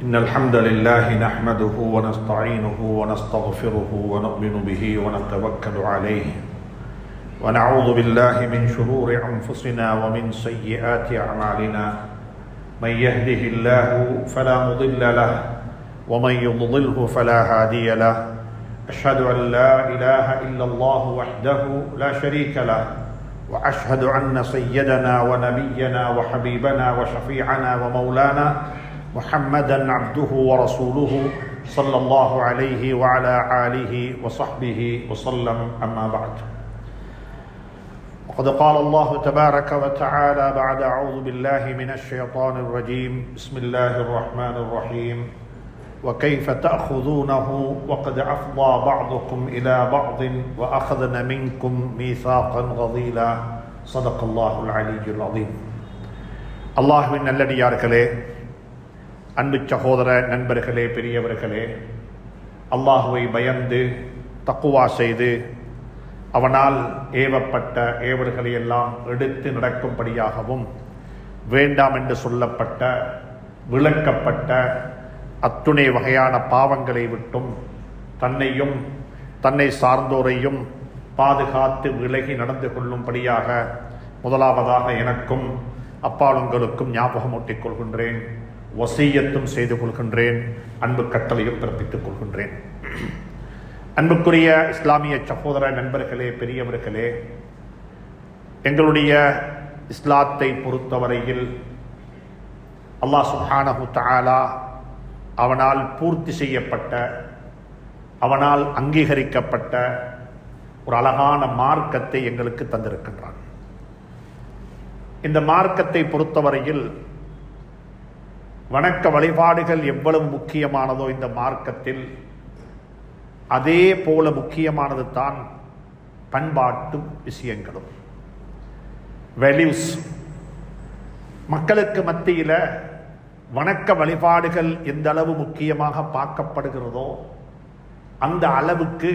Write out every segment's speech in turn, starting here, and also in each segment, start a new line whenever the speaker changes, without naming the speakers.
إن الحمد لله نحمده ونستعينه ونستغفره ونؤمن به ونتوكل عليه ونعوذ بالله من شرور أنفسنا ومن سيئات أعمالنا من يهده الله فلا مضل له ومن يضلله فلا هادي له أشهد أن لا إله إلا الله وحده لا شريك له وأشهد أن سيدنا ونبينا وحبيبنا وشفيعنا ومولانا محمدا عبده ورسوله صلى الله عليه وعلى آله وصحبه وسلم أما بعد وقد قال الله تبارك وتعالى بعد أعوذ بالله من الشيطان الرجيم بسم الله الرحمن الرحيم وكيف تأخذونه وقد أفضى بعضكم إلى بعض وأخذن منكم ميثاقا غليظا صدق الله العلي العظيم. அல்லாஹ்வின் நல்லடியார்களே, அன்பு சகோதர நண்பர்களே, பெரியவர்களே, அல்லாஹுவை பயந்து தக்குவா செய்து அவனால் ஏவப்பட்ட ஏவல்களை எல்லாம் எடுத்து நடக்கும்படியாகவும் வேண்டாம் என்று சொல்லப்பட்ட விளக்கப்பட்ட அத்துணை வகையான பாவங்களை விட்டும் தன்னையும் தன்னை சார்ந்தோரையும் பாதுகாத்து விலகி நடந்து கொள்ளும்படியாக முதலாவதாக எனக்கும் அப்பாலுங்களுக்கும் ஞாபகமூட்டிக் கொள்கின்றேன், வசியத்தும் செய்து கொள்கின்றேன், அன்பு கட்டளையும் பிறப்பித்துக் கொள்கின்றேன். அன்புக்குரிய இஸ்லாமிய சகோதர நண்பர்களே, பெரியவர்களே, எங்களுடைய இஸ்லாத்தை பொறுத்தவரையில் அல்லாஹ் சுப்ஹானஹு தஆலா அவனால் பூர்த்தி செய்யப்பட்ட, அவனால் அங்கீகரிக்கப்பட்ட ஒரு அழகான மார்க்கத்தை எங்களுக்கு தந்திருக்கின்றான். இந்த மார்க்கத்தை பொறுத்தவரையில் வணக்க வழிபாடுகள் எவ்வளவு முக்கியமானதோ இந்த மார்க்கத்தில் அதே போல முக்கியமானது தான் பண்பாட்டு விஷயங்களும், வேல்யூஸ். மக்களுக்கு மத்தியில் வணக்க வழிபாடுகள் எந்த அளவு முக்கியமாக பார்க்கப்படுகிறதோ அந்த அளவுக்கு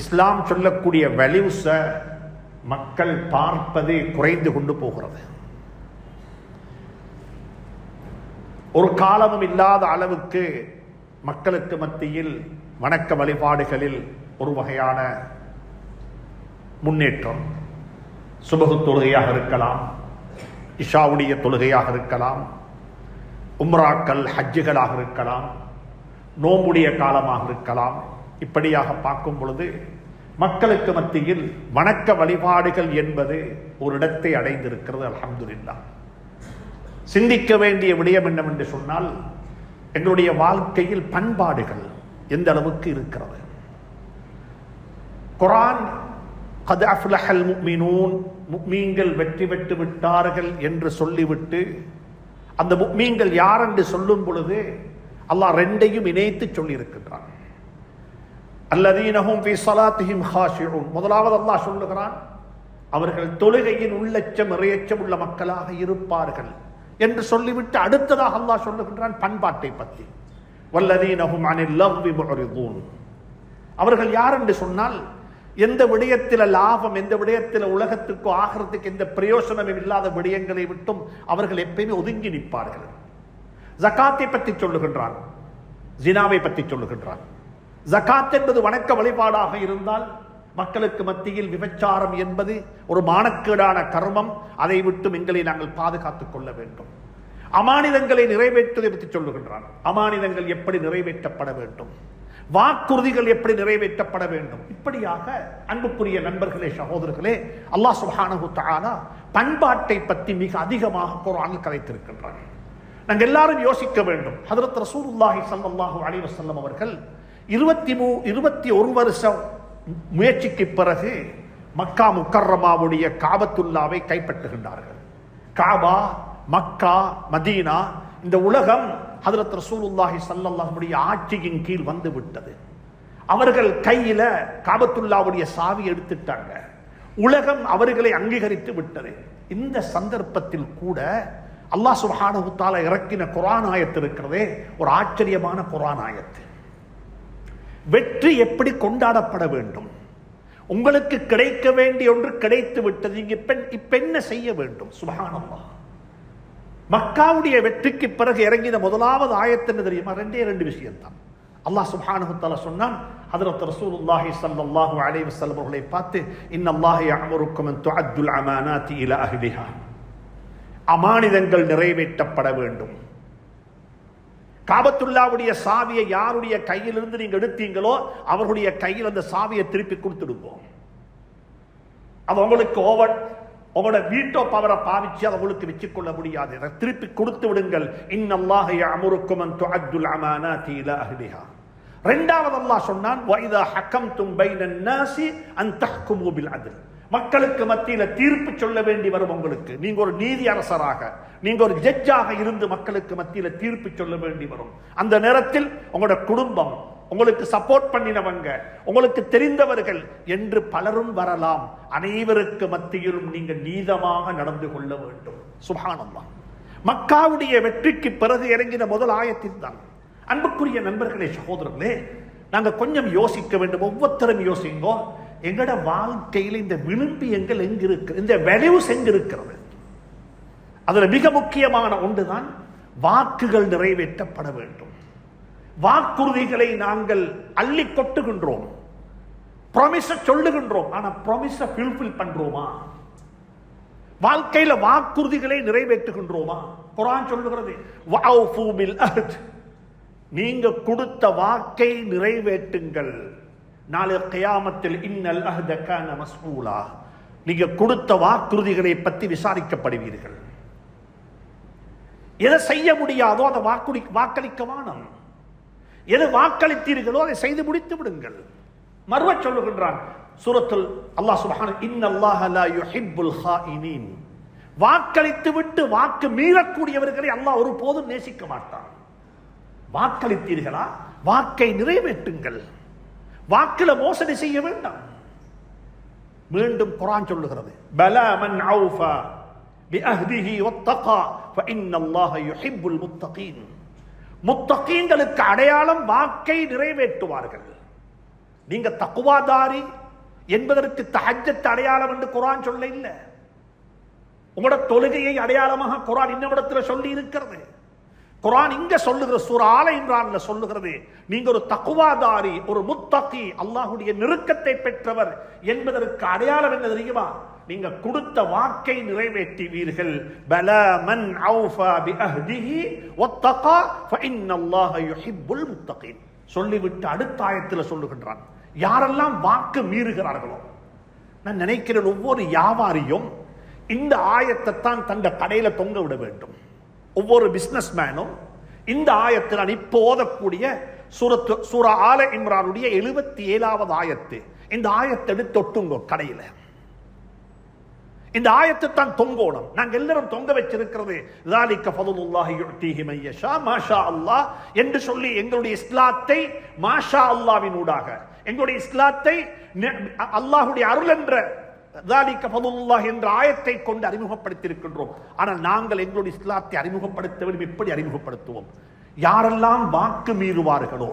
இஸ்லாம் சொல்லக்கூடிய வேல்யூஸை மக்கள் பார்ப்பது குறைந்து கொண்டு போகிறது. ஒரு காலமும் இல்லாத அளவுக்கு மக்களுக்கு மத்தியில் வணக்க வழிபாடுகளில் ஒரு வகையான முன்னேற்றம். சுபஹு தொழுகையாக இருக்கலாம், இஷாவுடைய தொழுகையாக இருக்கலாம், உம்ராக்கள் ஹஜ்ஜுகளாக இருக்கலாம், நோம்புடைய காலமாக இருக்கலாம். இப்படியாக பார்க்கும் பொழுது மக்களுக்கு மத்தியில் வணக்க வழிபாடுகள் என்பது ஒரு இடத்தை அடைந்திருக்கிறது. அல்ஹம்துலில்லாஹ். சிந்திக்க வேண்டிய விடயம் என்னவென்று சொன்னால், எங்களுடைய வாழ்க்கையில் பண்பாடுகள் எந்த அளவுக்கு இருக்கிறது. குர்ஆன் கத் அஃப்லஹல் முஃமினூன், முஃமின்கள் வெற்றி பெற்று விட்டார்கள் என்று சொல்லிவிட்டு அந்த முஃமின்கள் யார் என்று சொல்லும் பொழுது அல்லாஹ் ரெண்டையும் இணைத்து சொல்லி இருக்கின்றான். அல்லதீனஹும் ஃபீ ஸலாத்திஹிம் ஹாஷிஊன். முதலாவது அல்லாஹ் சொல்லுகிறான், அவர்கள் தொழுகையின் உள்ளச்சம் இறையச்சம் உள்ள மக்களாக இருப்பார்கள் என்று சொல்லிவிட்டு அடுத்ததாக அல்லாஹ் சொல்லுகின்றான் பண்பாட்டை பற்றி. வல்லதீனஹும் அனில் லஹ்வி முஅரிதூன். அவர்கள் யார் என்று சொன்னால், எந்த விடயத்தில் லாபம், எந்த விடயத்தில் உலகத்துக்கு ஆகிறதுக்கு எந்த பிரயோசனமும் இல்லாத விடயங்களை விட்டும் அவர்கள் எப்பயுமே ஒதுங்கி நிற்பார்கள். ஜகாத்தை பற்றி சொல்லுகின்றான், ஜினாவை பற்றி சொல்லுகின்றான். ஜகாத் என்பது வணக்க வழிபாடாக இருந்தால் மக்களுக்கு மத்தியில் விபச்சாரம் என்பது ஒரு மானக்கேடான கர்மம், அதை விட்டு எங்களை நாங்கள் பாதுகாத்துக் கொள்ள வேண்டும். அமானிதங்களை நிறைவேற்றுவதை பற்றி சொல்லுகின்றான். அமானிதங்கள் எப்படி நிறைவேற்றப்பட வேண்டும், வாக்குறுதிகள் எப்படி நிறைவேற்றப்பட வேண்டும். இப்படியாக அன்புக்குரிய நண்பர்களே, சகோதரர்களே, அல்லாஹ் சுப்ஹானஹு தஆலா பண்பாட்டை பற்றி மிக அதிகமாக குர்ஆனில் கதைத்திருக்கின்றான். நாங்கள் எல்லாரும் யோசிக்க வேண்டும். ஹஜ்ரத் ரசூலுல்லாஹி ஸல்லல்லாஹு அலைஹி வஸல்லம் அவர்கள் 21 வருஷம் முயற்சிக்கு பிறகு மக்கா முக்கர்ரமாவுடைய காபத்துல்லாவை கைப்பற்றுகின்றார்கள். காபா, மக்கா, மதீனா, இந்த உலகம் ஹஜ்ரத் ரசூலுல்லாஹி ஸல்லல்லாஹு அலைஹி ஆட்சியின் கீழ் வந்து விட்டது. அவர்கள் கையில காபத்துல்லாவுடைய சாவி எடுத்துட்டாங்க. உலகம் அவர்களை அங்கீகரித்து விட்டது. இந்த சந்தர்ப்பத்தில் கூட அல்லாஹ் சுப்ஹானஹு தஆலா இறக்கின குர்ஆன் ஆயத்து இருக்கிறதே, ஒரு ஆச்சரியமான குர்ஆன் ஆயத்து. வெற்றி எப்படி கொண்டாடப்பட வேண்டும், உங்களுக்கு கிடைக்க வேண்டிய ஒன்று கிடைத்து விட்டது, இப்ப என்ன செய்ய வேண்டும்? சுப்ஹானல்லாஹ். மக்காவுடைய வெற்றிக்கு பிறகு இறங்கின முதலாவது ஆயத்து என்ன தெரியுமா? ரெண்டு விஷயம் தான். அல்லாஹ் சுப்ஹானஹு வ தஆலா சொன்னான், ஹஜ்ரத் ரசூலுல்லாஹி ஸல்லல்லாஹு அலைஹி வஸல்லம் அவர்களை பார்த்து, இன்னல்லாஹ யஅமுருக்கும் அன் துஅத்துல் அமானாத்தி இலா அஹ்லிஹா, அமானிதங்கள் நிறைவேற்றப்பட வேண்டும். காபத்துல்லாவுடைய சாவியை யாருடைய கையிலிருந்து நீங்க எடுத்தீங்களோ அவர்களுடைய கையில் அந்த சாவியை திருப்பி கொடுத்துடுவோம். அது உங்களுக்கு உங்களோட வீட்டோ பவரை பாவிச்சு அதை உங்களுக்கு வச்சுக்கொள்ள முடியாது. அதை திருப்பி கொடுத்து விடுங்கள். இன்னல்லாஹ யஅமுருக்கும் அன் துஅத்துல் அமானாத்தி இலா அஹ்லிஹா. இரண்டாவது அல்லாஹ் சொன்னான், வஇதா ஹக்கம்தும் பைனன் நாஸி அன் தஹ்குமு பில் அத்ல். மக்களுக்கு மத்தியில தீர்ப்பு சொல்ல வேண்டி வரும் உங்களுக்கு. நீங்க ஒரு நீதி அரசராக, நீங்க ஒரு ஜட்ஜாக இருந்து மக்களுக்கு மத்தியில தீர்ப்பு சொல்ல வேண்டி வரும். அந்த நேரத்தில் உங்களோட குடும்பம், உங்களுக்கு சப்போர்ட் பண்ணினவங்க, உங்களுக்கு தெரிந்தவர்கள் என்று பலரும் வரலாம். அனைவருக்கு மத்தியிலும் நீங்க நீதமாக நடந்து கொள்ள வேண்டும். சுப்ஹானல்லாஹ். மக்காவுடைய வெற்றிக்கு பிறகு இறங்கின முதல் ஆயத்தில் தான். அன்புக்குரிய நண்பர்களே, சகோதரர்களே, நாங்க கொஞ்சம் யோசிக்க வேண்டும். ஒவ்வொருத்தரும் யோசிங்கோ, எங்கட வாழ்க்கையில் இந்த விளிம்பியங்கள் எங்க இருக்கு, இந்த வேல்யூஸ் எங்க இருக்கிறது? அதுல மிக முக்கியமான ஒன்றுதான் வாக்குகள் நிறைவேற்றப்பட வேண்டும். வாக்குறுதிகளை நாங்கள் அள்ளி கொட்டுகின்றோம், ப்ராமிஸ சொல்லுகின்றோம், ஆனா ப்ராமிஸ ஃபுல்ஃபில் பண்றோமா? வாழ்க்கையில வாக்குறுதிகளை நிறைவேற்றுகின்றோமா? குர்ஆன் சொல்லுகிறது, வஅஃபு பில் அஹ்த், நீங்க கொடுத்த வாக்கை நிறைவேற்றுங்கள். நாளை கியாமத்தில் இன்னல் அஹ்த கான மஸ்ஊலா, நீங்க கொடுத்த வாக்குறுதிகளை பற்றி விசாரிக்கப்படுவீர்கள். எதை செய்ய முடியாதோ அதை வாக்களிக்க வேணும். எது வாக்களித்தீர்களோ அதை செய்து முடித்து விடுங்கள். மறுவ சொல்லுகின்றான் சூரத்துல் அல்லாஹ் சுப்ஹானஹு, இன்னல்லாஹ லா யுஹிப்புல் ஹாயினீன், வாக்களித்து விட்டு வாக்கு மீறக்கூடியவர்களை அல்லாஹ் ஒருபோதும் நேசிக்க மாட்டான். வாக்களித்தீர்களா, வாக்கை நிறைவேற்றுங்கள். வாக்குல மோசடி செய்ய வேண்டாம். மீண்டும் குர்ஆன் சொல்லுகிறது, பலா மன் அவுஃபா பிஅஹ்திஹி வத்தகா ஃபஇன்னல்லாஹ யுஹிப்புல் முத்தகீன். முத்தகீன்களுக்கு அடையாளம் வாக்கை நிறைவேற்றுவார்கள். நீங்க தக்வாதாரி என்பதற்கு தஹஜ்ஜத் அடையாளம் என்று குர்ஆன் சொல்ல இல்ல. உங்களோட தொழுகையை அடையாளமாக குர்ஆன் இன்னொரு சொல்லி இருக்கிறது. குர்ஆன் இங்க சொல்லுகிற சூரா ஆல இம்ரான்ல சொல்லுகிறது, நீங்க ஒரு தக்வாதாரி, ஒரு முத்தகி, அல்லாஹ்வுடைய நெருக்கத்தை பெற்றவர் என்பதற்கு அடையாளம் என்ன தெரியுமா? நீங்க கொடுத்த வாக்கை நிறைவேற்றுவீர்கள். பலா மன் அவுஃபா பிஅஹ்திஹி வத்தகா ஃபஇன்னல்லாஹ யுஹிப்புல் முத்தகீன். சொல்லிவிட்டு அடுத்த ஆயத்தில் சொல்லுகின்றான், யாரெல்லாம் வாக்கு மீறுகிறார்களோ, நான் நினைக்கிறேன் ஒவ்வொரு வியாபாரியும் இந்த ஆயத்தை தான் தந்த கடையில தொங்க விட வேண்டும். ஒவ்வொரு பிசினஸ் மேனும் இந்த ஆயத்தில் நான் இப்போ ஓதக்கூடிய சூரா ஆல இம்ரானுடைய 77வது ஆயத்து, இந்த ஆயத்தை எடுத்து தொட்டுங்கோ கடையில. இந்த ஆயத்தை தான் தொங்கோணும். நாங்க எல்லாரும் தொங்க வச்சிருக்கிறது ذَلِكَ فَضْلُ اللَّهِ يُؤْتِيهِ مَن يَشَاءُ مَا شَاءَ اللَّهُ என்று சொல்லி எங்களுடைய இஸ்லாத்தை மாஷா அல்லாஹ்வினூடாக, எங்களுடைய இஸ்லாத்தை அல்லாஹ்வுடைய அருள் என்ற ذَلِكَ فَضْلُ اللَّهِ என்ற ஆயத்தை கொண்டு அறிமுகப்படுத்தி இருக்கின்றோம். ஆனால் நாங்கள் எங்களுடைய இஸ்லாத்தை அறிமுகப்படுத்த வேண்டும். எப்படி அறிமுகப்படுத்துவோம்? யாரெல்லாம் வாக்கு மீறுவார்களோ,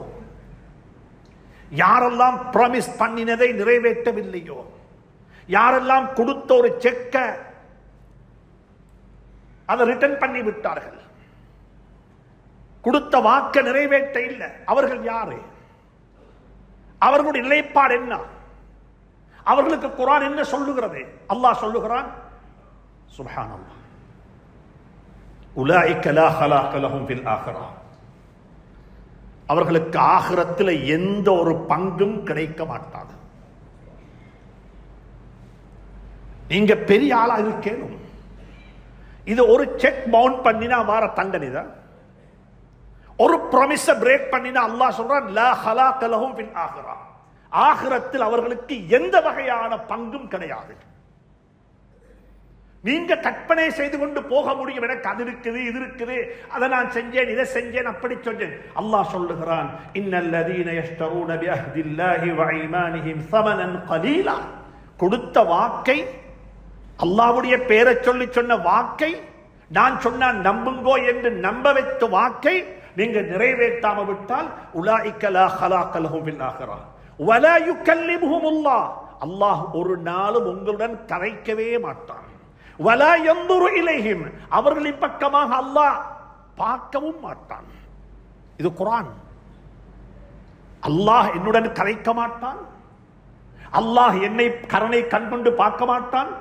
யாரெல்லாம் ப்ராமிஸ் பண்ணினதை நிறைவேற்றவில்லையோ, யாரெல்லாம் கொடுத்த ஒரு செக்க அதை ரிட்டர்ன் பண்ணி விட்டார்கள், கொடுத்த வாக்க நிறைவேற்ற இல்லை, அவர்கள் யாரு? அவர்களுடைய நிலைப்பாடு என்ன? அவர்களுக்கு குர்ஆன் என்ன சொல்லுகிறது? அல்லாஹ் சொல்லுகிறான், சுப்ஹானல்லாஹ், உலாயிக லா ஹலாக லஹும் ஃபில் ஆখিরা, அவர்களுக்கு ஆகிரத்தில் எந்த ஒரு பங்கும் கிடைக்க மாட்டாது. நீங்க பெரிய ஆளா இருக்கேனும், இது ஒரு செக் பவுண்ட் பண்ணினா வார தண்டனை தான். ஒரு ப்ராமிஸ பிரேக் பண்ணினா அல்லாஹ் சொல்றான், லா ஹலாக லஹும் ஃபில் ஆখিরা, ஆகிரத்தில் அவர்களுக்கு எந்த வகையான பங்கும் கிடையாது. நீங்க கற்பனை செய்து கொண்டு போக முடியும், எனக்கு அது இருக்குது, இது இருக்குது, அதை நான் செஞ்சேன், இதை செஞ்சேன், அப்படி சொன்னேன். அல்லாஹ் சொல்லுகிறான், இன்னல்லதீன யஷ்தரூன பிஅஹ்தில்லாஹி வ ஈமானிஹிம் ஸமனன் கலீலா, கொடுத்த வாக்கை, அல்லாஹ்வுடைய பேரை சொல்லி சொன்ன வாக்கை, நான் சொன்ன நம்புங்கோ என்று நம்ப வைத்த வாக்கை நீங்க நிறைவேற்றாம விட்டால் உலாயிக லா ஹலாக லஹும் ஃபில் ஆখিরা வலா யுகல்லிமுஹுமுல்லாஹ், அல்லாஹ் ஒரு நாளும் உங்களுடன் கரைக்கவே மாட்டான். வலா யன்துரு இலைஹிம், அவர்களின் பக்கமாக அல்லாஹ் பார்க்கவும் மாட்டான். இது குர்ஆன். அல்லாஹ் என்னுடன் கரைக்க மாட்டான், அல்லாஹ் என்னை கருணை கண்கொண்டு பார்க்க மாட்டான்.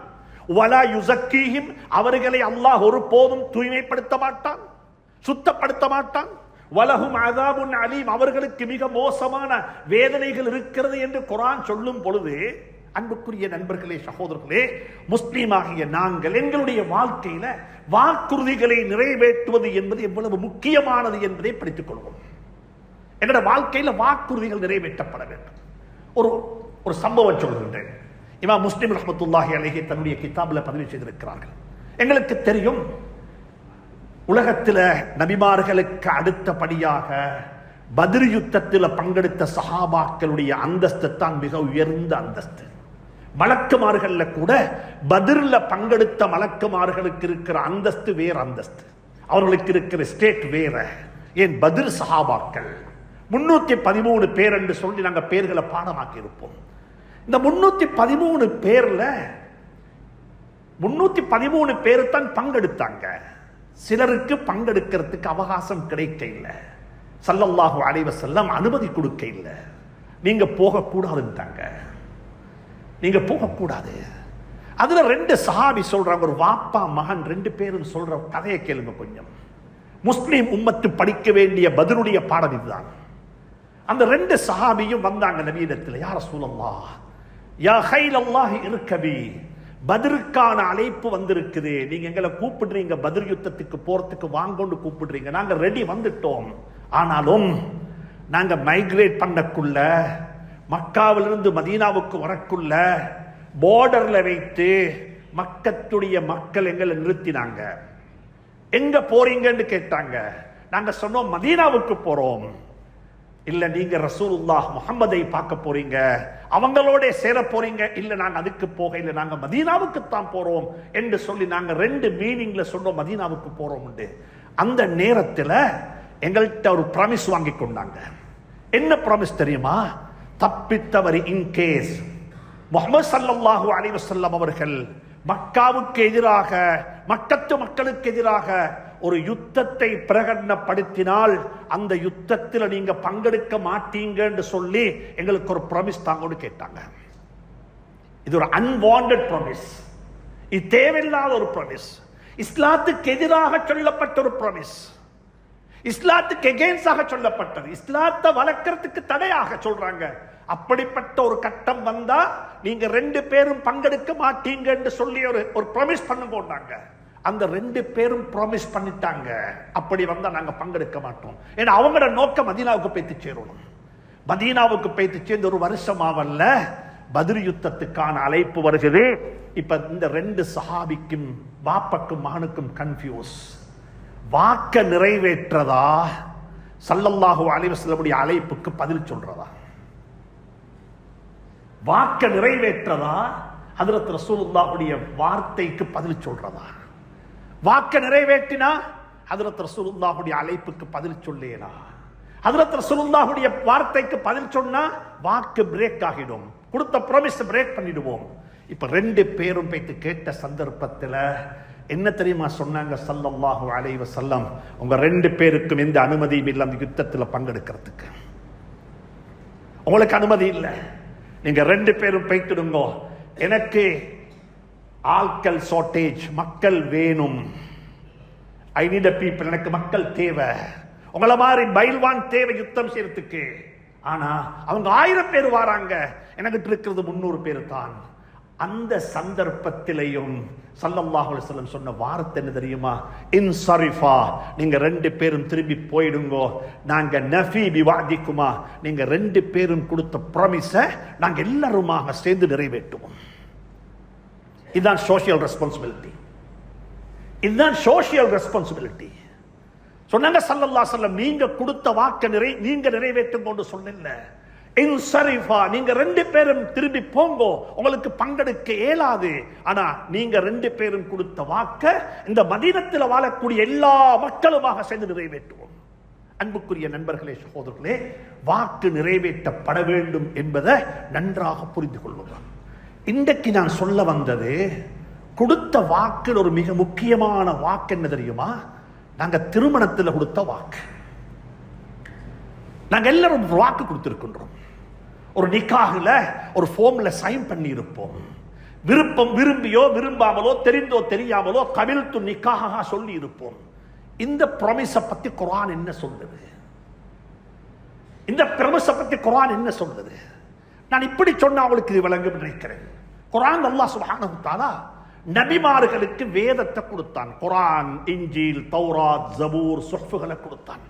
வலா யுஸக்கீஹிம், அவர்களை அல்லாஹ் ஒருபோதும் தூய்மைப்படுத்த மாட்டான், சுத்தப்படுத்த மாட்டான். வலஹும் அஸாபுன் அலீம், அவர்களுக்கு மிக மோசமான வேதனைகள் இருக்கிறது என்று குர்ஆன் சொல்லும் பொழுது, அன்புக்குரிய நண்பர்களே, சகோதரர்களே, முஸ்லீமாகிய நாங்கள் எங்களுடைய வாழ்க்கையில வாக்குறுதிகளை நிறைவேற்றுவது என்பது எவ்வளவு முக்கியமானது என்பதை படித்துக் கொள்வோம். என்னோட வாழ்க்கையில வாக்குறுதிகள் நிறைவேற்றப்பட வேண்டும். ஒரு சம்பவம் சொல்கின்றேன். இமாம் முஸ்லிம் ரஹ்மத்துல்லாஹி அலைஹி தன்னுடைய கிதாபில் பதிவு செய்திருக்கிறார்கள். எங்களுக்கு தெரியும், உலகத்தில் நபிமார்களுக்கு அடுத்தபடியாக பத்ர் யுத்தத்தில் பங்கெடுத்த சஹாபாக்களுடைய அந்தஸ்து தான் மிக உயர்ந்த அந்தஸ்து. மலக்குமார்கள்ல கூட பத்ர்ல பங்கெடுத்த மலக்குமார்களுக்கு இருக்கிற அந்தஸ்து வேற அந்தஸ்து, அவர்களுக்கு இருக்கிற ஸ்டேட் வேற. ஏன் பத்ர் சஹாபாக்கள் 313 பேர் என்று சொல்லி நாங்கள் பேர்களை பாடமாக்கி இருப்போம். இந்த 313 பேர்ல 313 பேர் தான் பங்கெடுத்தாங்க. சிலருக்கு பங்கெடுக்கிறதுக்கு அவகாசம் கிடைக்க இல்லை, ஸல்லல்லாஹு அலைஹி வஸல்லம் அனுமதி கொடுக்க இல்லை. நீங்க போகக்கூடாதுன்ட்டாங்க, நீங்க போகக்கூடாது. அதுல 2 சஹாபி சொல்றாங்க, ஒரு வாப்பா மகன் 2 பேரும் சொல்ற கதையை கேளுங்க கொஞ்சம். முஸ்லிம் உம்மத்து படிக்க வேண்டிய பத்ருடைய பாடம் இதுதான். அந்த 2 சஹாபியும் வந்தாங்க நபியிடத்தில், யா ரசூலல்லாஹ், யா ஹைலல்லாஹி இர்கபி, பத்ருக்கான அழைப்பு வந்திருக்குது, நீங்க எங்களை கூப்பிடுறீங்க, பத்ர் யுத்தத்துக்கு போறதுக்கு வாங்கொண்டு கூப்பிடுறீங்க, நாங்க ரெடி வந்துட்டோம். ஆனாலும் நாங்க மைக்ரேட் பண்ணக்குள்ள, மக்காவிலிருந்து மதீனாவுக்கு வரக்குள்ள பார்டர்ல வைத்து மக்கத்துடைய மக்கள் எங்களை நிறுத்தினாங்க. எங்க போறீங்கன்னு கேட்டாங்க. நாங்க சொன்னோம் மதீனாவுக்கு போறோம். இல்ல நீங்க ரசூலுல்லாஹ் முஹம்மதை பார்க்க போறீங்க, அவங்களோட சேர போறீங்க. இல்ல நாங்க அதுக்கு போக இல்ல, நாங்க மதீனாவுக்கு தான் போறோம் என்று சொல்லி நாங்க 2 மீனிங்ல சொன்னோம் மதீனாவுக்கு போறோம். அந்த நேரத்தில் எங்கள்கிட்ட ஒரு ப்ராமிஸ் வாங்கி கொண்டாங்க. என்ன ப்ராமிஸ் தெரியுமா? தப்பித்தவரி இன்கேஸ் முஹம்மது ஸல்லல்லாஹு அலைஹி வஸல்லம் அவர்கள் மக்காவுக்கு எதிராக, மக்கத்து மக்களுக்கு எதிராக ஒரு யுத்தத்தை பிரகடனப்படுத்தினால் அந்த யுத்தத்தில் நீங்க பங்கெடுக்க மாட்டீங்க என்று சொல்லி எங்களுக்கு ஒரு ப்ராமிஸ் தாங்கன்னு கேட்டாங்க. இது ஒரு அன்வாண்டட் ப்ராமிஸ், இது தேவையில்லாத ஒரு ப்ராமிஸ், இஸ்லாத்துக்கு எதிராக சொல்லப்பட்ட ஒரு ப்ராமிஸ், இஸ்லாத்துக்கு எகெயின்ஸ்டாக சொல்லப்பட்டது, இஸ்லாத்தை வளர்க்கறதுக்கு தடையாக சொல்றாங்க. அப்படிப்பட்ட ஒரு கட்டம் வந்தா நீங்க 2 பேரும் பங்கெடுக்க மாட்டீங்க என்று சொல்லி ஒரு ப்ராமிஸ் பண்ண போட்டாங்க. அந்த 2 பேரும் ப்ராமிஸ் பண்ணிட்டாங்க, அப்படி வந்தா நாங்க பங்கெடுக்க மாட்டோம். ஏன்னா அவங்களோட நோக்கம் மதீனாவுக்கு போய்த்து சேரணும். மதீனாவுக்கு போய்த்து சேர்ந்து ஒரு வருஷமாவல்ல, பத்ர் யுத்தத்துக்கான அழைப்பு வருகிறது. இப்ப இந்த 2 சஹாபிக்கும் பாப்பக்கும் மகனுக்கும் கன்ஃபியூஸ். வாக்க நிறைவேற்றதா, ஸல்லல்லாஹு அலைஹி வஸல்லம் அழைப்புக்கு பதில் சொல்றதா? வாக்க நிறைவேற்றதா, ஹஜ்ரத் ரசூலுல்லாஹுடைய வார்த்தைக்கு பதில் சொல்றதா? வாக்க நிறைவேற்றினா ஹஜ்ரத் ரசூலுல்லாஹுடைய அழைப்புக்கு பதில் சொல்லேனா? ஹஜ்ரத் ரசூலுல்லாஹுடைய வார்த்தைக்கு பதில் சொன்னா வாக்கு பிரேக் ஆகிடும், கொடுத்த ப்ராமிஸ் பிரேக் பண்ணிடுவோம். இப்ப 2 பேரும் போயிட்டு கேட்ட சந்தர்ப்பத்தில் என்ன தெரியுமா சொன்னாங்க? ஸல்லல்லாஹு அலைஹி வஸல்லம், உங்க 2 பேருக்கும் எந்த அனுமதியும் இல்லை அந்த யுத்தத்தில் பங்கெடுக்கிறதுக்கு. உங்களுக்கு அனுமதி இல்லை, நீங்க 2 பேரும் போய்த்துடுங்க. எனக்கு ஆட்கள் ஷார்டேஜ், மக்கள் வேணும், ஐ நீட் பீப்பிள், எனக்கு மக்கள் தேவை, உங்களை மாதிரி பைல்வான் தேவை யுத்தம் செய்யறதுக்கு. ஆனா அவங்க 1000 பேர் வராங்க, எனக்கு இருக்கிறது 300 பேர் தான். அந்த சந்தர்ப்பத்திலையும் ஸல்லல்லாஹு அலைஹி வஸல்லம் சொன்ன வார்த்தை என்ன தெரியுமா? இன்சரிஃபா, நீங்க 2 பேரும் திரும்பி போயிடுங்கோ, நாங்க நஃபி பிவாதிக்குமா, நீங்க 2 பேரும் கொடுத்த ப்ராமிஸை நாங்க எல்லாருமாக சேர்ந்து நிறைவேற்றுவோம். இதுதான் சோஷியல் ரெஸ்பான்சிபிலிட்டி, இதுதான் சோஷியல் ரெஸ்பான்சிபிலிட்டி. சொன்னாங்க ஸல்லல்லாஹு அலைஹி வஸல்லம், நீங்க கொடுத்த வாக்க நீங்க நிறைவேற்றும் கொண்டு சொல்லல. இன்சரிஃபா, நீங்க 2 பேரும் திரும்பி போங்கோ, உங்களுக்கு பங்கெடுக்க இயலாது. ஆனா நீங்க 2 பேரும் கொடுத்த வாக்க இந்த மதீனத்தில் வாழக்கூடிய எல்லா மக்களுமாக சேர்ந்து நிறைவேற்றுவோம். அன்புக்குரிய நண்பர்களே, சகோதரர்களே, வாக்கு நிறைவேற்றப்பட வேண்டும் என்பதை நன்றாக புரிந்து கொள்ளுங்கள். இன்றைக்கு நான் சொல்ல வந்தது கொடுத்த வாக்கில் ஒரு மிக முக்கியமான வாக்கு என்ன தெரியுமா? நாங்க திருமணத்தில் கொடுத்த வாக்கு. நாங்க எல்லாரும் வாக்கு கொடுத்திருக்கின்றோம். ஒரு நிக்காஹ்ல ஒரு ஃபார்ம்ல சைன் பண்ணி இருப்போம். விருப்பம் விரும்பியோ விரும்பாமலோ தெரிந்தோ தெரியாமலோ கபில்து நிக்காஹா சொல்லி இருப்போம். இந்த ப்ராமிஸ பத்தி குர்ஆன் என்ன சொல்லுது? இந்த ப்ராமிஸ பத்தி குர்ஆன் என்ன சொல்லுது? நான் இப்படி சொன்னா அவங்களுக்கு இது விளங்கும் நினைக்கிறேன். குர்ஆன் அல்லாஹ் சுப்ஹானஹு வ தஆலா நபிமார்களுக்கு வேதத்தை கொடுத்தான். குர்ஆன், இன்ஜீல், தௌராத், ஜபூர், சுஹ்ஃபுகளை கொடுத்தான்.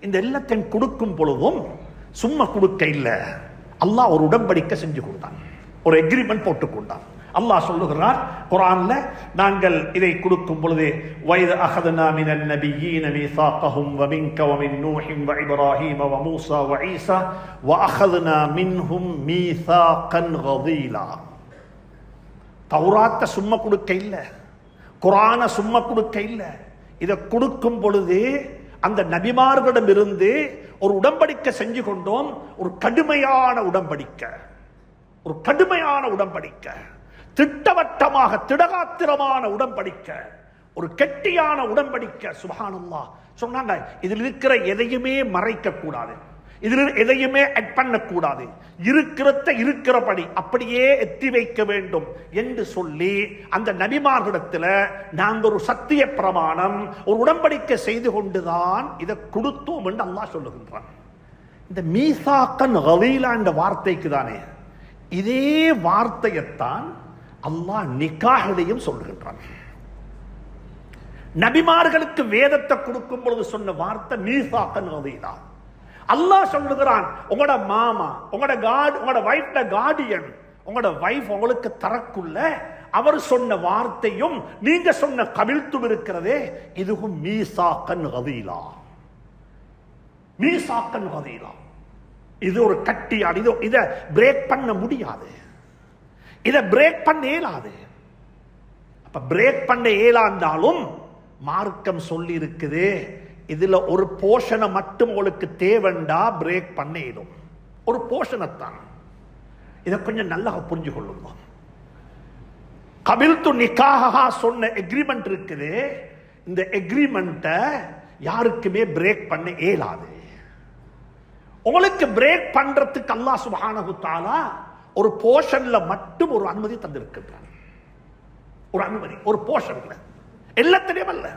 இந்த எல்லாத்தையும் கொடுக்கும் பொழுதும் சும்மா கொடுக்க இல்ல, அல்லாஹ் ஒரு உடன்படிக்கை செஞ்சு கொடுத்தான், ஒரு எக்ரிமெண்ட் போட்டுக் கொண்டான். அல்லாஹ் சொல்லுகிறார் குர்ஆன்ல, நாங்கள் இதை கொடுக்கும் பொழுது வைத அஹதுனா மினன் நபியீன மீசாகஹும் வ மின்க வ மின் நூஹின் வ இப்ராஹீம வ மூஸா வ ஈஸா வ அஹதுனா மின்ஹும் மீசாகன் கதீலா. தௌராத்தை சும்மா கொடுக்க இல்ல, குர்ஆனை சும்மா கொடுக்க இல்ல. இதை கொடுக்கும் பொழுது அந்த நபிமார்களிடம் இருந்து ஒரு உடன்படிக்கை செஞ்சு கொண்டோம். ஒரு கடுமையான உடன்படிக்கை, ஒரு கடுமையான உடன்படிக்கை, திட்டவட்டமாக திடகாத்திரமான உடன்படிக்கை, ஒரு கெட்டியான உடன்படிக்கை. சுப்ஹானல்லாஹ் சொன்னாங்க, இதில் இருக்கிற எதையுமே மறைக்க கூடாது, இதில் எதையுமே அட் பண்ணக்கூடாது, இருக்கிறத இருக்கிறபடி அப்படியே எத்தி வைக்க வேண்டும் என்று சொல்லி அந்த நபிமார்களிடத்தில் நாங்கள் ஒரு சத்திய பிரமாணம், ஒரு உடன்படிக்கை செய்து கொண்டுதான் இதை கொடுத்தோம் என்று அல்லாஹ் சொல்லுகின்றான். இந்த மீசாக்கன் கலீலா என்ற வார்த்தைக்கு தானே இதே வார்த்தையைத்தான் அல்லாஹ் நிக்காஹிலையும் சொல்லுகின்றான். நபிமார்களுக்கு வேதத்தை கொடுக்கும் பொழுது சொன்ன வார்த்தை மீசாக்கன் கலீலா. அல்லாஹ் சொல்லுகிறான், உங்களோட மாமா, உங்களோட வைஃப்ட கார்டியன், உங்களோட வைஃப் உங்களுக்கு தரக்குள்ள அவர் சொன்ன வார்த்தையும் நீங்க சொன்ன கபில்தும் இருக்கிறதே, இதுவும் மீசாக்கன் கலீலா. மீசாக்கன் கலீலா இது ஒரு கட்டியாடு. இதை பிரேக் பண்ண முடியாது, இதை பிரேக் பண்ண இயலாது. அப்ப பிரேக் பண்ண இயலாண்டாலும் மார்க்கம் சொல்லி இருக்குது, இதுல ஒரு போஷனை மட்டும் உங்களுக்கு தேவண்டா பிரேக் பண்ண இயலும், ஒரு போஷனைத்தான். இதை கொஞ்சம் நல்லா புரிஞ்சு கொள்ளுங்க. கபில்து நிக்காஹா சொன்ன எக்ரிமெண்ட் இருக்குது, இந்த எக்ரிமெண்ட்டை யாருக்குமே பிரேக் பண்ண இயலாது. உங்களுக்கு பிரேக் பண்றதுக்கு அல்லாஹ் சுப்ஹானஹு வ தஆலா ஒரு போர்ஷன்ல மட்டும் ஒரு அனுமதி தந்திருக்கிறான். ஒரு அனுமதி, ஒரு போர்ஷன்ல, எல்லாத்திலையும் அல்ல.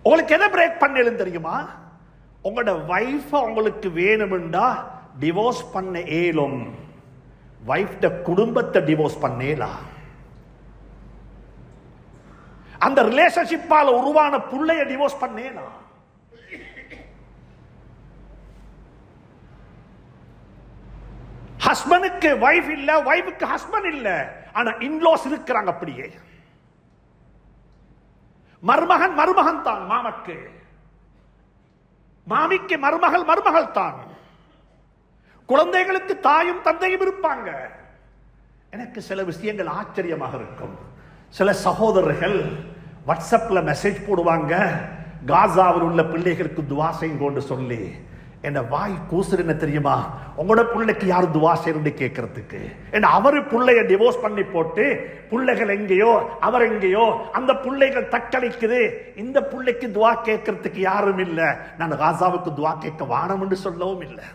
உங்களுக்கு எதை பிரேக் பண்ணலும் தெரியுமா? உங்களோட வைஃப் உங்களுக்கு வேணும்டா டிவோர்ஸ் பண்ண ஏலும், வைஃப்ட குடும்பத்தை டிவோர்ஸ் பண்ணேலா. அந்த ரிலேஷன்ஷிப்பால உருவான புள்ளைய டிவோர்ஸ் பண்ணேலா. ஹஸ்பண்டுக்கு வைஃப் இல்ல, வைஃபுக்கு ஹஸ்பண்ட் இல்ல, ஆனா இன்லாஸ் இருக்கிறாங்க. அப்படியே மருமகன் மருமகன் தான் மாமக்கு, மாமிக்கு மருமகள் மருமகள் தான், குழந்தைகளுக்கு தாயும் தந்தையும் இருப்பாங்க. எனக்கு சில விஷயங்கள் ஆச்சரியமாக இருக்கும். சில சகோதரர்கள் வாட்ஸ்அப்ல மெசேஜ் போடுவாங்க, காசாவில் உள்ள பிள்ளைகளுக்கு துவா செய்யுங்கன்னு சொல்லி. என்ன வாய் கூசுறு என்ன தெரியுமா? உங்களோட பிள்ளைக்கு யார் துவா செய்யணும்னு கேட்கறதுக்கு. என்ன அவரு பிள்ளைய டிவோர்ஸ் பண்ணி போட்டு பிள்ளைகள் எங்கேயோ அவர் எங்கேயோ, அந்த பிள்ளைகள் தக்களிக்குது, இந்த பிள்ளைக்கு துவா கேட்கறதுக்கு யாரும் இல்லை. நான் காசாவுக்கு துவா கேட்க வானம் என்று சொல்லவும் இல்லை.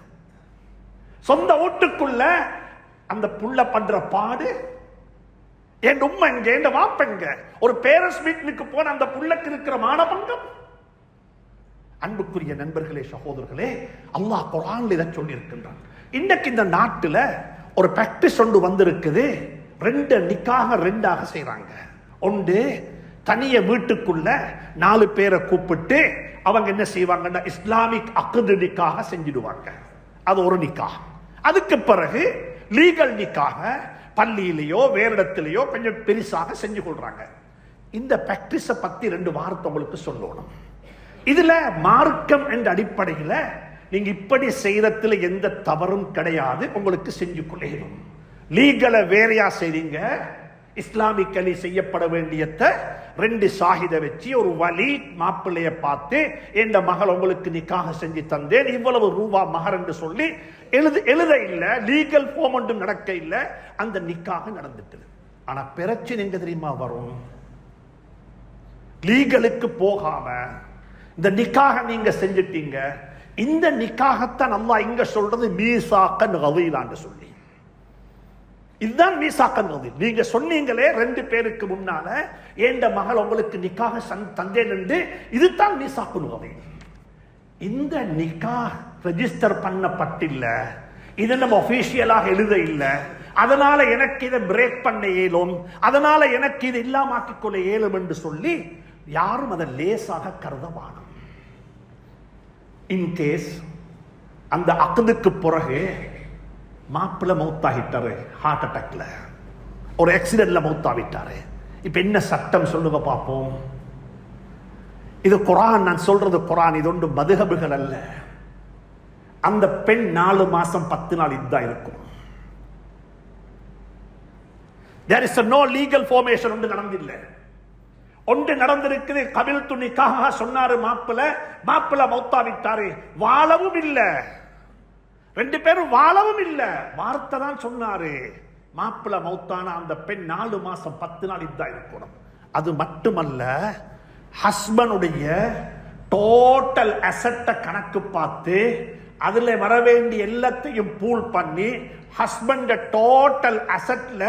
சொந்த வீட்டுக்குள்ள அந்த புள்ள பண்ற பாடு, என் உம்மை எங்க, என் வாப்பெங்க, ஒரு பேரண்ட்ஸ் மீட்டிங்க்கு போன அந்த புள்ளைக்கு இருக்கிற மானபங்கம். அன்புக்குரிய நண்பர்களே, சகோதரர்களே, அல்லாஹ் குர்ஆன்ல இதை சொல்லி இருக்கின்றான். இன்னைக்கு இந்த நாட்டில் ஒரு பிராக்டிஸ் ஒன்று வந்திருக்குது. ரெண்டு நிக்காக ரெண்டாக செய்யறாங்க. ஒன்று தனிய வீட்டுக்குள்ள 4 பேரை கூப்பிட்டு அவங்க என்ன செய்வாங்கன்னா இஸ்லாமிக் அக்து நிக்காக செஞ்சிடுவாங்க. அது ஒரு நிக்காக. அதுக்கு பிறகு லீகல் நிக்காக பள்ளியிலேயோ வேற இடத்திலேயோ கொஞ்சம் பெருசாக செஞ்சு கொள்றாங்க. இந்த பிராக்டிஸை பத்தி 2 வார்த்தை உங்களுக்கு சொல்லணும். இதுல மார்க்கம் என்ற அடிப்படையில் நீங்க இப்படி செய்யறதுல எந்த தவறும் கிடையாது, உங்களுக்கு செஞ்சு கொள்ளணும். லீகலை வேறையா செய்றீங்க, இஸ்லாமிக்கலி செய்யப்பட வேண்டியத 2 ஷாஹித வச்சு ஒரு வலி மாப்பிள்ளைய பார்த்து என் மகள் உங்களுக்கு நிக்காக செஞ்சு தந்தேன், இவ்வளவு ரூபா மகர் என்று சொல்லி எழுத இல்ல, லீகல் ஃபார்ம் ஒன்றும் நடக்க இல்லை, அந்த நிக்காக நடந்துட்டு. ஆனா பிரச்சனை எங்க தெரியுமா வரும்? லீகலுக்கு போகாம இந்த நிக்காக நீங்க செஞ்சிட்டீங்க. இந்த நிக்காகத்தான் அல்லாஹ் இங்க சொல்றது மீசாக்கன் கலீலான்னு சொல்லி. இதுதான் மீசாக்கன் கலீல். நீங்க சொன்னீங்களே 2 பேருக்கு முன்னால ஏண்ட மகள் உங்களுக்கு நிக்காக தந்தேன் என்று, இதுதான் மீசாக்குன் கலீல். இந்த நிக்கா ரெஜிஸ்டர் பண்ணப்பட்டில்ல, இதை நம்ம ஒபிஷியலாக எழுத இல்லை, அதனால எனக்கு இதை பிரேக் பண்ண இயலும், அதனால எனக்கு இதை இல்லாமக்கிக் கொள்ள இயலும் என்று சொல்லி யாரும் அதை லேசாக கருதவானும். இன்கேஸ் அந்த அக்துக்கு பிறகு மாப்பிள்ள மௌத்தாகிட்டாரு, ஹார்ட் அட்டாக்ல, ஒரு ஆக்சிடென்ட்ல மௌத்தாவிட்டாரு. இப்ப என்ன சட்டம் சொல்லுங்க பார்ப்போம். இது குர்ஆன், நான் சொல்றது குர்ஆன், இது ஒன்று மதுஹபுகள் அல்ல. அந்த பெண் 4 மாசம் 10 நாள் இதா இருக்கும். There is no legal formation. ஒன்று நடந்தில்லை. ஒன்று நடந்திருக்குது. கபில் துணிக்காக சொன்னாரு மாப்பிள்ள மௌத்தாவிட்டாரு, வாழவும் இல்லை, 2 பேரும் வாழவும் இல்லை, வார்த்தை தான் சொன்னாரு. மாப்பிள்ள மௌத்தான அந்த பெண் 4 மாசம் 10 நாள் இதா இருக்கணும். அது மட்டுமல்ல, ஹஸ்பண்டுடைய டோட்டல் அசெட்டை கணக்கு பார்த்து அதுல வர வேண்டிய எல்லாத்தையும் பூல் பண்ணி husband total அசெட்ல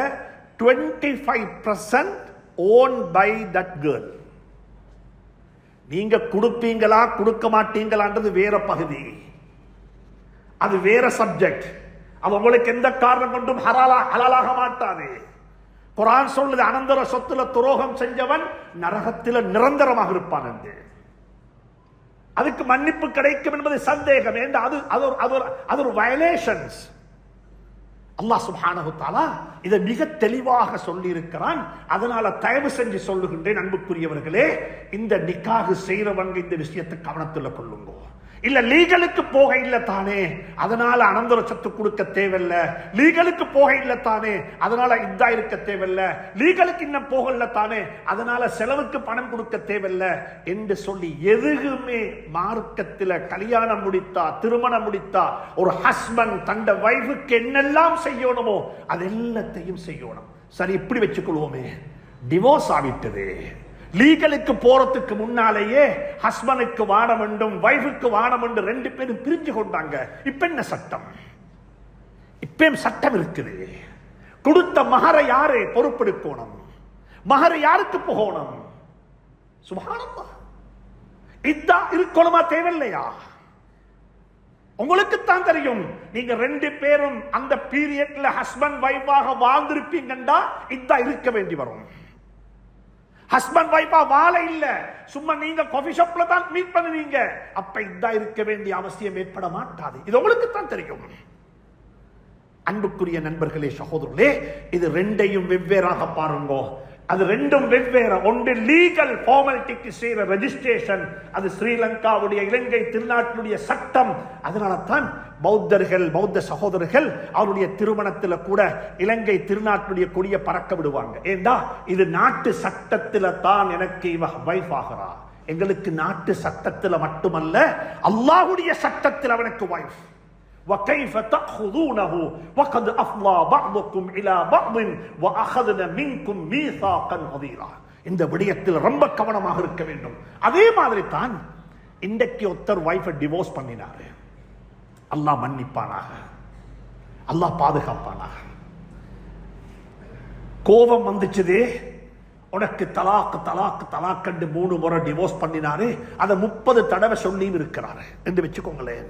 25% owned by that girl. நீங்க கொடுப்பீங்களா கொடுக்க மாட்டீங்களான்றது வேற பகுதி, அது வேற சப்ஜெக்ட். அது உங்களுக்கு எந்த காரணம் கொண்டும் ஹலாலாக மாட்டாது. குர்ஆன் சொல்லுது, அனந்தர சொத்துல துரோகம் செஞ்சவன் நரகத்தில் நிரந்தரமாக இருப்பான் என்று. அதுக்கு மன்னிப்பு கிடைக்கும் என்பது சந்தேகம். அது ஒரு வயலேஷன்ஸ். அல்லாஹ் சுப்ஹானஹு தஆலா இதை மிக தெளிவாக சொல்லி இருக்கிறான். அதனால தயவு செஞ்சு சொல்லுகின்றேன், அன்புக்குரியவர்களே, இந்த நிக்காஹ் செய்யறவங்க இந்த விஷயத்தை கவனத்தில் கொள்ளுங்க. இல்ல லீகலுக்கு போக இல்ல தானே, அதனால அனந்தர சொத்து கொடுக்க தேவையில்லை, லீகலுக்கு போக இல்ல தானே, அதனால இதா இருக்க தேவையில்லை, லீகலுக்கு இன்னும் போகல தானே, அதனால செலவுக்கு பணம் கொடுக்க தேவையில்லை என்று சொல்லி எதுவுமே மார்க்கத்தில் கல்யாணம் முடித்தா, திருமணம் முடித்தா, ஒரு ஹஸ்பண்ட் தந்த வைஃபுக்கு என்னெல்லாம் செய்யணுமோ அது எல்லாத்தையும் செய்யணும். சரி, இப்படி வச்சுக்கொள்வோமே, டிவோர்ஸ் ஆகிட்டது, லீகலுக்கு போறதுக்கு முன்னாலேயே ஹஸ்பண்டுக்கு வாட வேண்டும், வைஃபுக்கு வாட வேண்டும், 2 பேரும் பிரிஞ்சு கொண்டாங்க. இப்ப என்ன சட்டம்? இப்பயும் சட்டம் இருக்குது. கொடுத்த மகரை யாரு பொறுப்பெடுக்கணும்? மகர் யாருக்கு போகணும்? சுப்ஹானல்லாஹ். இதா இருக்கணுமா தேவையில்லையா? உங்களுக்கு தான் தெரியும். நீங்க 2 பேரும் அந்த பீரியட்ல ஹஸ்பண்ட் வைஃபாக வாழ்ந்திருப்பீங்கண்டா இதா இருக்க வேண்டி வரும். ஹஸ்பண்ட் வைஃபா வாழ இல்ல, சும்மா நீங்க காஃபி ஷாப்ல தான் மீட் பண்ணுவீங்க, அப்ப இதா இருக்க வேண்டிய அவசியம் ஏற்பட மாட்டாது. இது உங்களுக்கு தான் தெரியும். அன்புக்குரிய நண்பர்களே, சகோதரர்களே, இது 2ஐயும் வெவ்வேறாக பாருங்க. அது 2ம் வெவ்வேறு. ஒன்று லீகல் ஃபார்மாலிட்டிக்கு செய்யற ரெஜிஸ்ட்ரேஷன், அது ஸ்ரீலங்காவுடைய இலங்கை திருநாட்டுடைய சட்டம். அதனால தான் பௌத்தர்கள், பௌத்த சகோதரர்கள் அவருடைய திருமணத்தில் கூட இலங்கை திருநாட்டுடைய கொடியை பறக்க விடுவாங்க. ஏண்டா இது நாட்டு சட்டத்தில் தான் எனக்கு இவ வைஃப் ஆகிறா. எங்களுக்கு நாட்டு சட்டத்தில் மட்டுமல்ல, அல்லாஹ்வுடைய சட்டத்தில் அவனுக்கு வைஃப். وَكَيْفَ تَأْخُذُونَهُ وَقَدْ أَفْضَى بَعْضُكُمْ إِلَى بَعْضٍ وَأَخَذْنَ مِنْكُمْ مِيثَاقًا غَلِيظًا. இந்த விடயத்தில் ரொம்ப கவனமாக இருக்க வேண்டும். அதே மாதிரி தான் இன்றைக்கு ஒருத்தர் வைஃபை டிவோர்ஸ் பண்ணினாரு, அல்லாஹ் மன்னிப்பானாக, அல்லாஹ் பாதுகாப்பானாக. கோபம் வந்துச்சுதே, உனக்கு தலாக் தலாக் தலாக் கண்டு 3 முறை டிவோர்ஸ் பண்ணினாரு, அதை 30 தடவை சொல்லி இருக்கிறாரு என்று வச்சுக்கோங்களேன்.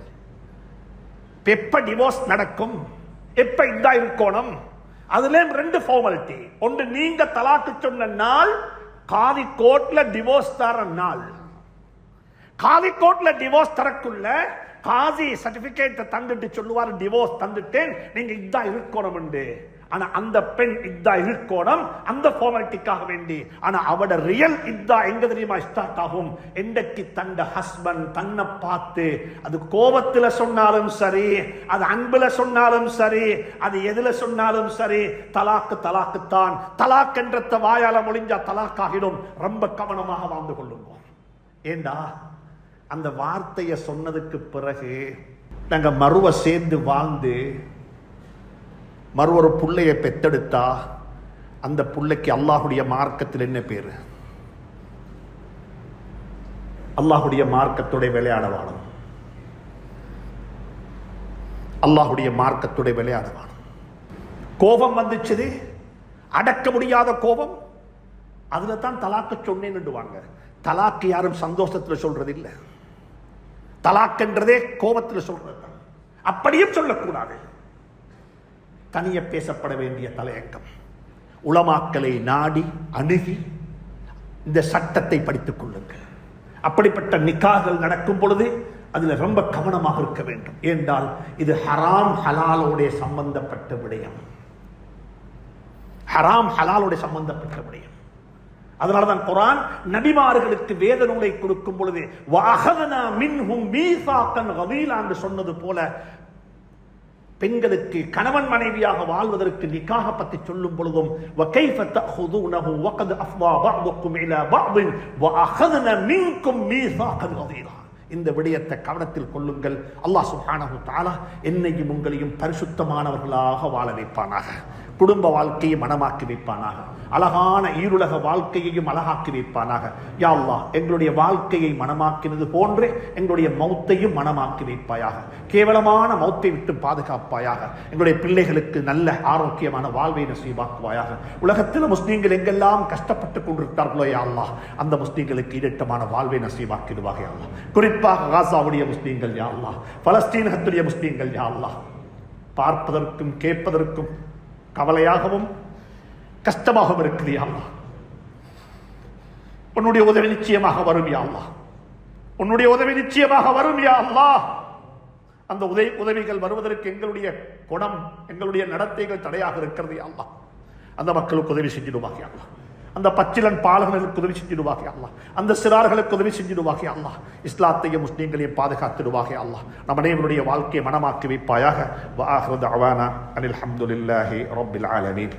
எப்ப டிவோர்ஸ் நடக்கும், எப்ப இதா இருக்கணும், அதுல 2 ஃபார்மாலிட்டி. ஒன்று, நீங்க தலாக்கு சொன்ன நாள், காதி கோர்ட்ல டிவோர்ஸ் தர நாள். காதி கோர்ட்ல டிவோர்ஸ் தரக்குள்ள காதி சர்டிபிகேட் தந்துட்டு சொல்லுவார், டிவோர்ஸ் தந்துட்டேன், நீங்க இதா இருக்கணும் என்று. ஆனா அந்த பெண் இதா இருக்கணும் அந்த ஃபார்மாலிட்டிக்காக வேண்டி. ஆனா அவட ரியல் இதா எங்க தெரியுமா ஸ்டார்ட் ஆகும்? என்றைக்கு தந்த ஹஸ்பண்ட் தன்னை பார்த்து, அது கோபத்துல சொன்னாலும் சரி, அது அன்புல சொன்னாலும் சரி, அது எதுல சொன்னாலும் சரி, தலாக்கு தலாக்கு தான். தலாக் என்ற வாயால மொழிஞ்சா தலாக் ஆகிடும். ரொம்ப கவனமாக வாழ்ந்து கொள்ளுங்க. ஏண்டா அந்த வார்த்தையை சொன்னதுக்கு பிறகு நாங்க மறுவ சேர்ந்து வாழ்ந்து மறு ஒரு பிள்ளையை பெத்தெடுத்தா அந்த புள்ளைக்கு அல்லாஹுடைய மார்க்கத்தில் என்ன பேரு? அல்லாஹுடைய மார்க்கத்துடைய விளையாடவானம், அல்லாஹுடைய மார்க்கத்துடைய விளையாடவானம். கோபம் வந்துச்சு, அடக்க முடியாத கோபம், அதுல தான் தலாக்க சொன்னேன்னுடுவாங்க. தலாக்கு யாரும் சந்தோஷத்தில் சொல்றது இல்லை, தலாக்கன்றதே கோபத்தில் சொல்றது. அப்படியும் சொல்லக்கூடாது. தனிய பேசப்பட வேண்டிய தலையங்கம். உலமாக்களை நாடி அணுகி இந்த சட்டத்தை படித்துக் கொள்ளுங்கள். அப்படிப்பட்ட நிக்காகள் நடக்கும் பொழுது அதுல ரொம்ப கவனமாக இருக்க வேண்டும். ஏனென்றால் இது ஹராம் ஹலாலோட சம்பந்தப்பட்ட விடயம். ஹராம் ஹலாலோட சம்பந்தப்பட்ட விடயம். அதனால்தான் குர்ஆன் நபிமார்களுக்கு வேத நூலை கொடுக்கும் பொழுது வஅஹதனா மின்ஹும் மீசாகன் கலீலா என்று சொன்னது போல, பெண்களுக்கு கணவன் மனைவியாக வாழ்வதற்கு நிக்காஹ் பற்றி சொல்லும் பொழுதும் வகைஃப தஅஹுதுனஹு வகத் அஃவா பஅதுக்கும் இலா பஅத் வஅஹதனா மின்கும் மீசாகன் கலீலா. இந்த விடயத்தை கவனத்தில் கொள்ளுங்கள். அல்லாஹ் சுப்ஹானஹு தஆலா என்னையும் உங்களையும் பரிசுத்தமானவர்களாக வாழ வைப்பானாக. குடும்ப வாழ்க்கையை மனமாக்கி வைப்பானாக. அழகான ஈருலக வாழ்க்கையையும் அழகாக்கி வைப்பானாக. யா அல்லாஹ், எங்களுடைய வாழ்க்கையை மனமாக்கினது போன்றே எங்களுடைய மௌத்தையும் மனமாக்கி வைப்பாயாக. கேவலமான மௌத்தை விட்டு பாதுகாப்பாயாக. எங்களுடைய பிள்ளைகளுக்கு நல்ல ஆரோக்கியமான வாழ்வை நசீபாக்குவாயாக. உலகத்தில் முஸ்லீம்கள் எங்கெல்லாம் கஷ்டப்பட்டுக் கொண்டிருக்கிறார்களோ யா அல்லாஹ், அந்த முஸ்லீம்களுக்கு ஈடட்டமான வாழ்வை நசீபாக்கிடுவாக யா அல்லாஹ். குறிப்பாக காசாவுடைய முஸ்லீம்கள் யா அல்லாஹ், பலஸ்தீனத்துடைய முஸ்லீம்கள் யா அல்லாஹ், பார்ப்பதற்கும் கேட்பதற்கும் கவலையாகவும் கஷ்டமாகவும் இருக்குது யா அல்லாஹ். உன்னுடைய உதவி நிச்சயமாக வரும் யா அல்லாஹ். உன்னுடைய உதவி நிச்சயமாக வரும் யா அல்லாஹ். அந்த உதவிகள் வருவதற்கு எங்களுடைய குணம், எங்களுடைய நடத்தைகள் தடையாக இருக்கிறது யா அல்லாஹ். அந்த மக்களுக்கு உதவி செஞ்சிடுவாக யா அல்லாஹ். அந்த பச்சிலன் பாலகர்களுக்கு உதவி செஞ்சிடுவாக யா அல்லாஹ். அந்த சிறார்களுக்கு உதவி செஞ்சிடுவாக யா அல்லாஹ். இஸ்லாத்தையும் முஸ்லீம்களையும் பாதுகாத்திடுவாக யா அல்லாஹ். நம் அனைவருடைய வாழ்க்கையை மனமாக்கி வைப்பாயாக. வஆஹிரு தஅவானா அனில் ஹம்துலில்லாஹி ரப்பில் ஆலமீன்.